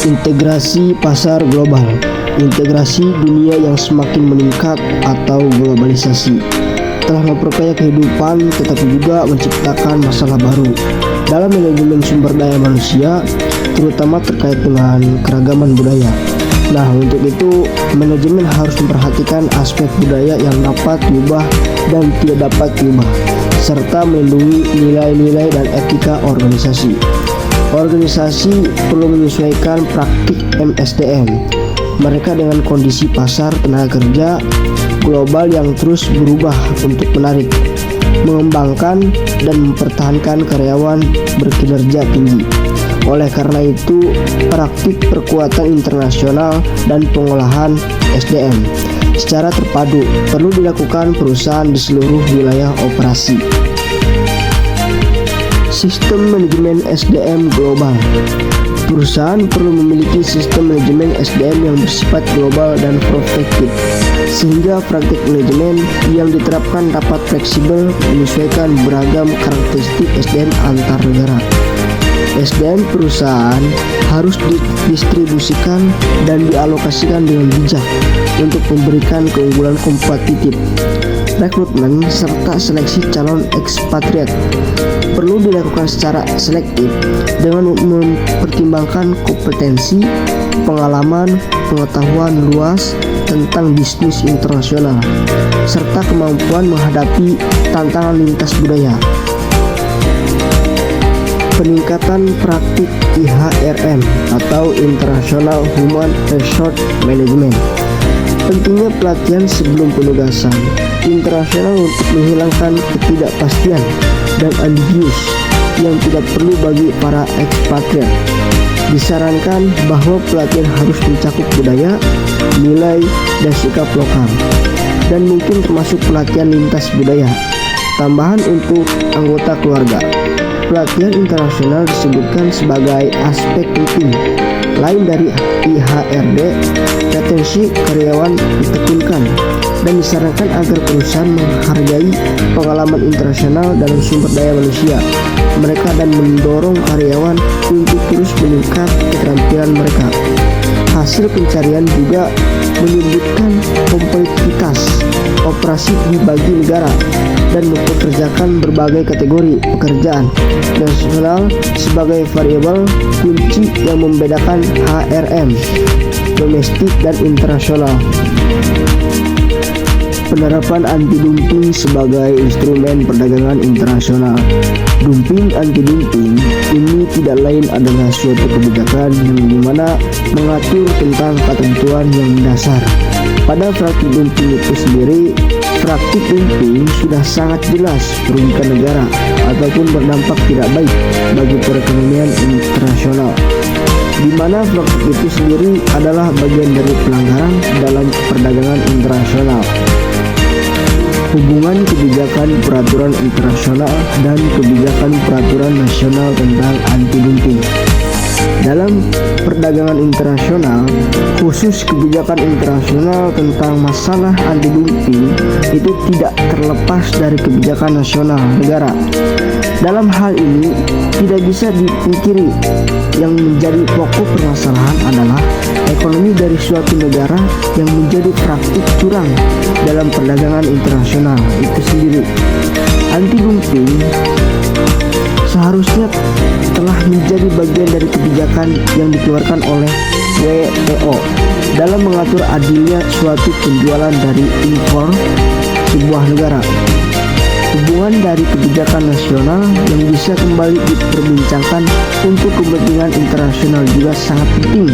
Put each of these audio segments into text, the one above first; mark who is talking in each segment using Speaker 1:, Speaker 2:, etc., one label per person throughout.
Speaker 1: Integrasi pasar global, integrasi dunia yang semakin meningkat atau globalisasi telah memperkaya kehidupan tetapi juga menciptakan masalah baru dalam manajemen sumber daya manusia, terutama terkait dengan keragaman budaya. Nah, untuk itu manajemen harus memperhatikan aspek budaya yang dapat diubah dan tidak dapat diubah, serta melindungi nilai-nilai dan etika organisasi. Organisasi perlu menyesuaikan praktik MSDM mereka dengan kondisi pasar tenaga kerja global yang terus berubah untuk menarik, mengembangkan, dan mempertahankan karyawan berkinerja tinggi. Oleh karena itu, praktik perkuatan internasional dan pengolahan SDM secara terpadu perlu dilakukan perusahaan di seluruh wilayah operasi. Sistem manajemen SDM global. Perusahaan perlu memiliki sistem manajemen SDM yang bersifat global dan prospektif, sehingga praktik manajemen yang diterapkan dapat fleksibel menyesuaikan beragam karakteristik SDM antar negara. SDM perusahaan harus didistribusikan dan dialokasikan dengan bijak untuk memberikan keunggulan kompetitif. Rekrutmen serta seleksi calon ekspatriat perlu dilakukan secara selektif dengan mempertimbangkan kompetensi, pengalaman, pengetahuan luas tentang bisnis internasional, serta kemampuan menghadapi tantangan lintas budaya. Peningkatan praktik IHRM atau International Human Resource Management. Pentingnya pelatihan sebelum penugasan internasional untuk menghilangkan ketidakpastian dan ambiguous yang tidak perlu bagi para ekspatriat. Disarankan bahwa pelatihan harus mencakup budaya, nilai, dan sikap lokal, dan mungkin termasuk pelatihan lintas budaya. Tambahan untuk anggota keluarga. Pelatihan internasional disebutkan sebagai aspek penting lain dari IHRD. Retensi karyawan ditekankan dan disarankan agar perusahaan menghargai pengalaman internasional dalam sumber daya manusia mereka dan mendorong karyawan untuk terus meningkat keterampilan mereka. Hasil pencarian juga menyebutkan kompetitivitas operasi dibagi negara dan mempekerjakan berbagai kategori pekerjaan nasional sebagai variabel kunci yang membedakan HRM domestik dan internasional. Penerapan anti-dumping sebagai instrumen perdagangan internasional. Dumping anti-dumping ini tidak lain adalah suatu kebijakan yang dimana mengatur tentang ketentuan yang mendasar. Pada praktik dumping itu sendiri, praktik dumping sudah sangat jelas merugikan negara ataupun berdampak tidak baik bagi perekonomian internasional, di mana praktik itu sendiri adalah bagian dari pelanggaran dalam perdagangan internasional. Hubungan kebijakan peraturan internasional dan kebijakan peraturan nasional tentang anti-dumping. Dalam perdagangan internasional, khusus kebijakan internasional tentang masalah anti-dumping itu tidak terlepas dari kebijakan nasional negara. Dalam hal ini, tidak bisa dipungkiri yang menjadi pokok permasalahan adalah ekonomi dari suatu negara yang menjadi praktik curang dalam perdagangan internasional itu sendiri. Anti-dumping seharusnya telah menjadi bagian dari kebijakan yang dikeluarkan oleh WTO dalam mengatur adilnya suatu penjualan dari impor sebuah negara. Hubungan dari kebijakan nasional yang bisa kembali diperbincangkan untuk kepentingan internasional juga sangat penting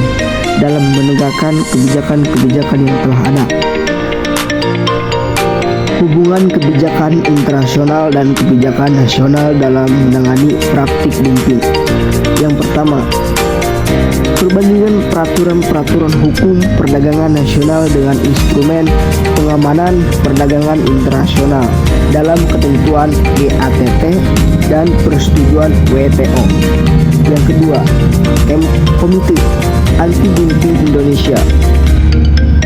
Speaker 1: dalam menegakkan kebijakan-kebijakan yang telah ada. Hubungan kebijakan internasional dan kebijakan nasional dalam menangani praktik dumping. Yang pertama, perbandingan peraturan-peraturan hukum perdagangan nasional dengan instrumen pengamanan perdagangan internasional dalam ketentuan GATT dan persetujuan WTO. Yang kedua, Komite Anti-Dumping Indonesia.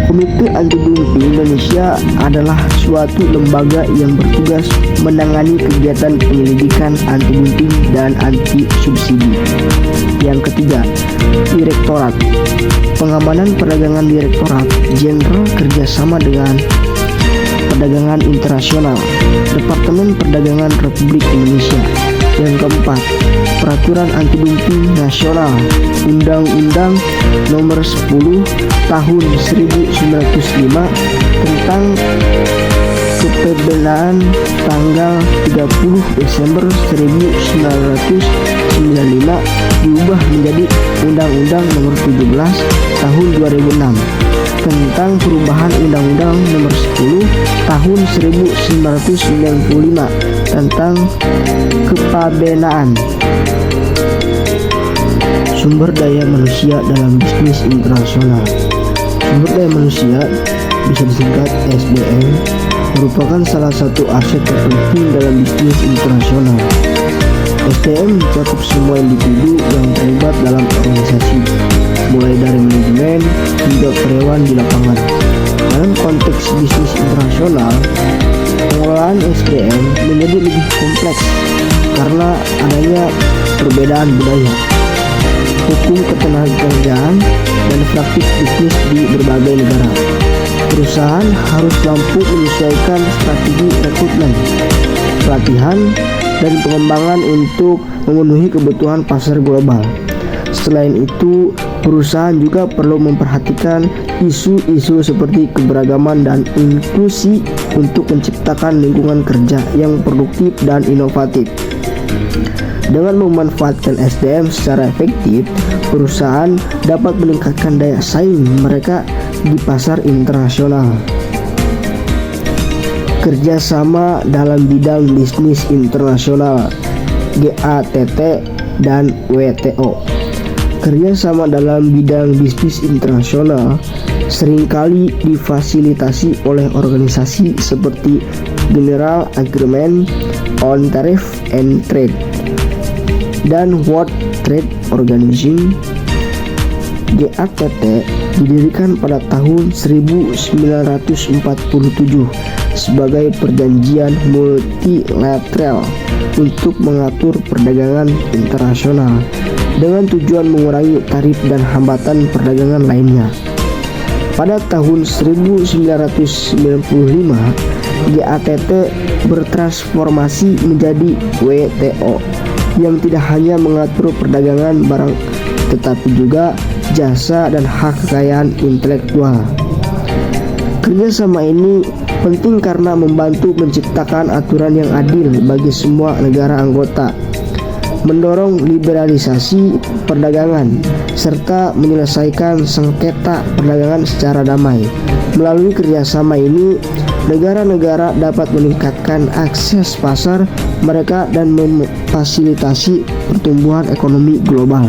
Speaker 1: Komite Anti-Dumping Indonesia adalah suatu lembaga yang bertugas menangani kegiatan penyelidikan anti-dumping dan anti-subsidi. Yang ketiga, Direktorat Pengamanan Perdagangan. Direktorat Jenderal kerjasama dengan Perdagangan Internasional, Departemen Perdagangan Republik Indonesia. Yang keempat, Peraturan Anti-Dumping Nasional, Undang-Undang Nomor 10 Tahun 1905 tentang Kepemudaan tanggal 30 Desember 1995 diubah menjadi Undang-Undang Nomor 17 Tahun 2006 tentang perubahan Undang-Undang Nomor 10 Tahun 1995 tentang kepabenaan. Sumber daya manusia dalam bisnis internasional. Sumber daya manusia, bisa disingkat SDM, merupakan salah satu aset terpenting dalam bisnis internasional. SDM mencakup semua individu yang terlibat dalam organisasi, mulai dari manajemen hingga karyawan di lapangan. Dalam konteks bisnis internasional, pengelolaan SDM menjadi lebih kompleks karena adanya perbedaan budaya, hukum ketenagakerjaan, dan praktik bisnis di berbagai negara. Perusahaan harus mampu menyesuaikan strategi rekrutmen, pelatihan, dan pengembangan untuk memenuhi kebutuhan pasar global. Selain itu, perusahaan juga perlu memperhatikan isu-isu seperti keberagaman dan inklusi untuk menciptakan lingkungan kerja yang produktif dan inovatif. Dengan memanfaatkan SDM secara efektif, perusahaan dapat meningkatkan daya saing mereka di pasar internasional. Kerjasama dalam bidang bisnis internasional, GATT dan WTO. Kerjasama dalam bidang bisnis internasional seringkali difasilitasi oleh organisasi seperti General Agreement on Tariff and Trade dan World Trade Organization. GATT didirikan pada tahun 1947 sebagai perjanjian multilateral untuk mengatur perdagangan internasional dengan tujuan mengurangi tarif dan hambatan perdagangan lainnya. Pada tahun 1995, GATT bertransformasi menjadi WTO yang tidak hanya mengatur perdagangan barang tetapi juga jasa dan hak kekayaan intelektual. Kerjasama ini penting karena membantu menciptakan aturan yang adil bagi semua negara anggota, mendorong liberalisasi perdagangan, serta menyelesaikan sengketa perdagangan secara damai. Melalui kerjasama ini, negara-negara dapat meningkatkan akses pasar mereka dan memfasilitasi pertumbuhan ekonomi global.